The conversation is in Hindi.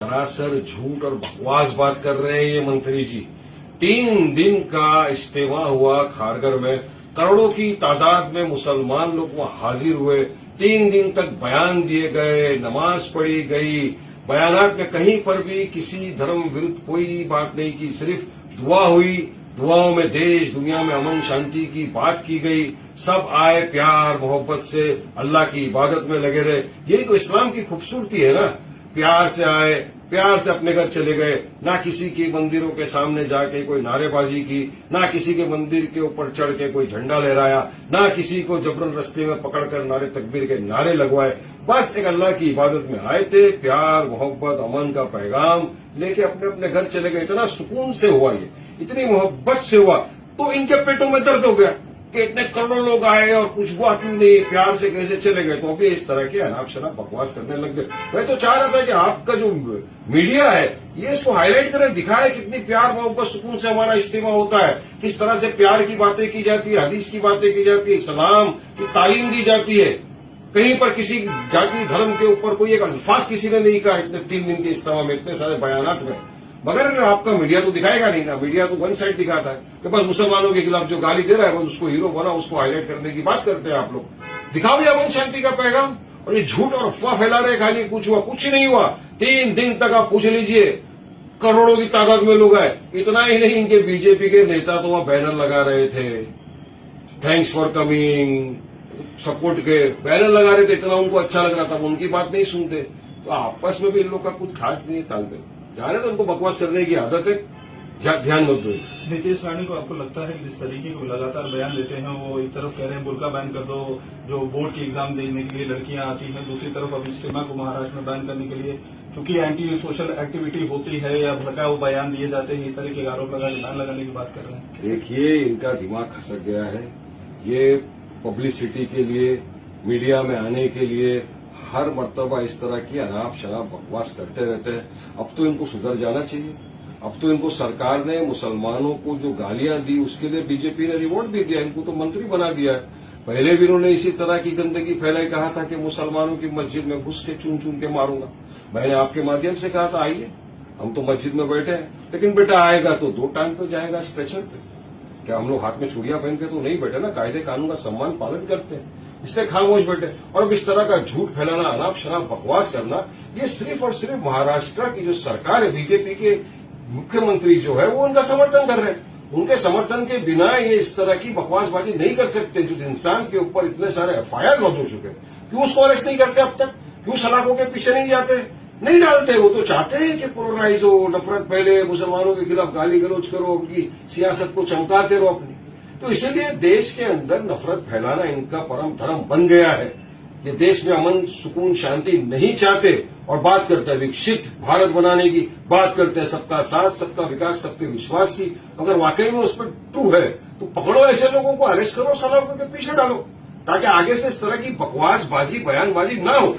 सरासर झूठ और बकवास बात कर रहे हैं ये मंत्री जी। 3 दिन का इज्तिमा हुआ खारगर में, करोड़ों की तादाद में मुसलमान लोग वहां हाजिर हुए। 3 दिन तक बयान दिए गए, नमाज पढ़ी गई, बयानात में कहीं पर भी किसी धर्म विरुद्ध कोई बात नहीं की, सिर्फ दुआ हुई। दुआओं में देश दुनिया में अमन शांति की बात की गई। सब आए प्यार मोहब्बत से अल्लाह की इबादत में लगे रहे। यही तो इस्लाम की खूबसूरती है ना। प्यार से आए, प्यार से अपने घर चले गए। ना किसी के मंदिरों के सामने जाके कोई नारेबाजी की, ना किसी के मंदिर के ऊपर चढ़ के कोई झंडा लहराया, ना किसी को जबरन रस्ते में पकड़कर नारे तकबीर के नारे लगवाए। बस एक अल्लाह की इबादत में आए थे, प्यार मोहब्बत अमन का पैगाम लेके अपने अपने घर चले गए। इतना सुकून से हुआ, ये इतनी मोहब्बत से हुआ। तो इनके पेटों में दर्द हो गया कि इतने करोड़ों लोग आए और कुछ हुआ क्यों नहीं, प्यार से कैसे चले गए। तो अभी इस तरह के अनाप शनाप बकवास करने लग गए। मैं तो चाह रहा था कि आपका जो मीडिया है ये इसको हाईलाइट करे, दिखाए कितनी प्यार मोहब्बत सुकून से हमारा इज्तिमा होता है, किस तरह से प्यार की बातें की जाती है, हदीस की बातें की जाती है, इस्लाम की तालीम दी जाती है। कहीं पर किसी जाति धर्म के ऊपर कोई एक अल्फाज किसी ने नहीं कहा इतने 3 दिन के इज्तिमा में, इतने सारे बयानात में। मगर आपका मीडिया तो दिखाएगा नहीं ना। मीडिया तो वन साइड दिखाता है कि बस मुसलमानों के खिलाफ जो गाली दे रहा है बस उसको हीरो बना, उसको हाईलाइट करने की बात करते हैं आप लोग। दिखाओ ये अमन शांति का पैगाम, और ये झूठ और अफवाह फैला रहे खाली कुछ हुआ, कुछ नहीं हुआ। 3 दिन तक आप पूछ लीजिए, करोड़ों की तादाद में लोग आए। इतना ही नहीं, इनके बीजेपी के नेता तो वहां बैनर लगा रहे थे, थैंक्स फॉर कमिंग, सपोर्ट के बैनर लगा रहे थे। इतना उनको अच्छा लग रहा था, उनकी बात नहीं सुनते। तो आपस में भी इन लोग का कुछ खास नहीं है तालमेल। जाने तो उनको बकवास करने की आदत है, ध्यान मत दो। नीतीश रानी को आपको लगता है कि जिस तरीके को लगातार बयान देते हैं, वो एक तरफ कह रहे हैं बुर्का बैन कर दो, जो बोर्ड की एग्जाम देने के लिए लड़कियां आती हैं, दूसरी तरफ अब इज्तिमा को महाराष्ट्र में बैन करने के लिए चूंकि एंटी सोशल एक्टिविटी होती है या भड़काऊ बयान दिए जाते हैं, इस तरह के आरोप लगा के बैन लगाने की बात कर रहे हैं। देखिए, इनका दिमाग खसक गया है। ये पब्लिसिटी के लिए, मीडिया में आने के लिए हर मर्तबा इस तरह की अनाप शनाप बकवास करते रहते हैं। अब तो इनको सुधर जाना चाहिए। अब तो इनको सरकार ने मुसलमानों को जो गालियां दी उसके लिए बीजेपी ने रिवॉर्ड भी दिया, इनको तो मंत्री बना दिया है। पहले भी इन्होंने इसी तरह की गंदगी फैलाई, कहा था कि मुसलमानों की मस्जिद में घुस के चुन चुन के मारूंगा। मैंने आपके माध्यम से कहा था आइए, हम तो मस्जिद में बैठे हैं, लेकिन बेटा आएगा तो 2 टांग पे जाएगा स्ट्रेचर पे। क्या हम लोग हाथ में चूड़ियां पहन के तो नहीं बैठे ना, कायदे कानून का सम्मान पालन करते हैं, इसलिए खामोश बैठे। और अब इस तरह का झूठ फैलाना, अनाप शनाप बकवास करना, ये सिर्फ और सिर्फ महाराष्ट्र की जो सरकार है, बीजेपी के मुख्यमंत्री जो है वो उनका समर्थन कर रहे हैं। उनके समर्थन के बिना ये इस तरह की बकवासबाजी नहीं कर सकते। जो इंसान के ऊपर इतने सारे एफआईआर लॉन्च हो चुके, क्यों उसको अरेस्ट नहीं करते अब तक? क्यों सलाखों के पीछे नहीं जाते, नहीं डालते? वो तो चाहते हैं कि कोरोनाइज हो, नफरत फैले, मुसलमानों के खिलाफ गाली गलौज करो, उनकी सियासत को चमकाते रहो अपनी। तो इसीलिए देश के अंदर नफरत फैलाना इनका परम धर्म बन गया है। ये देश में अमन सुकून शांति नहीं चाहते और बात करते हैं विकसित भारत बनाने की, बात करते हैं सबका साथ सबका विकास सबके विश्वास की। अगर वाकई में उस पर ट्रू है तो पकड़ो ऐसे लोगों को, अरेस्ट करो, सलाखों के पीछे डालो, ताकि आगे से इस तरह की बकवासबाजी बयानबाजी ना हो।